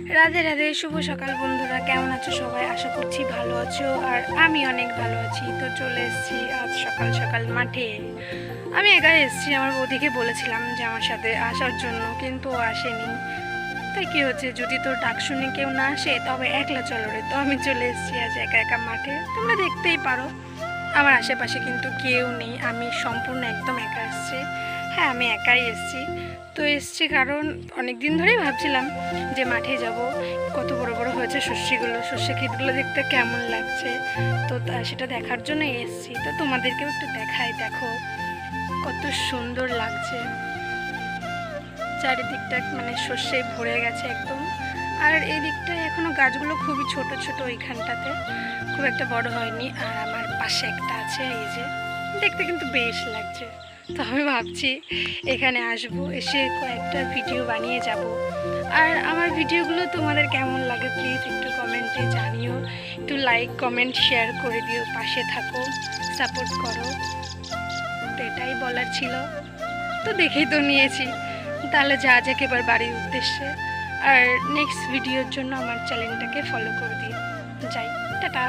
রাধে রাধে, শুভ সকাল বন্ধুরা। কেমন আছো সবাই? আশা করছি ভালো আছো, আর আমি অনেক ভালো আছি। তো চলে এসেছি আজ সকাল সকাল মাঠে। আমি একাই এসেছি, আমার বৌদিকে বলেছিলাম যে আমার সাথে আসার জন্য, কিন্তু ও আসেনি। তাই কি হচ্ছে, যদি তোর ডাক শুনে কেউ না আসে তবে একলা চলো রে। তো আমি চলে এসেছি আজ একা একা মাঠে, তোমরা দেখতেই পারো। আমার আশেপাশে কিন্তু কেউ নেই, আমি সম্পূর্ণ একদম একা এসেছি। হ্যাঁ, আমি একাই এসেছি। তো এসেছি কারণ অনেক দিন ধরেই ভাবছিলাম যে মাঠে যাব। কত বড় বড় হয়েছে শস্যগুলো, শস্য ক্ষেতগুলো দেখতে কেমন লাগছে। তো সেটা দেখার জন্য এসেছি। তো তোমাদেরকেও একটু দেখাই, দেখো কত সুন্দর লাগছে। চারিদিকটা মানে শস্যে ভরে গেছে একদম। আর এই দিকটায় এখনো গাছগুলো খুবই ছোট ছোট, ওইখানটাতে খুব একটা বড় হয়নি। আর আমার পাশে একটা আছে, এই যে দেখতে কিন্তু বেশ লাগছে। তো আমি ভাবছি এখানে আসবো, এসে কয়েকটা ভিডিও বানিয়ে যাব। আর আমার ভিডিওগুলো তোমাদের কেমন লাগে প্লিজ একটু কমেন্টে জানিও। একটু লাইক কমেন্ট শেয়ার করে দিও, পাশে থাকো, সাপোর্ট করো। তো এটাই বলার ছিল। তো দেখেই তো নিয়েছি, তাহলে যা যাক এবার বাড়ির উদ্দেশ্যে। আর নেক্সট ভিডিওর জন্য আমার চ্যানেলটাকে ফলো করে দিও। যাই, টাটা।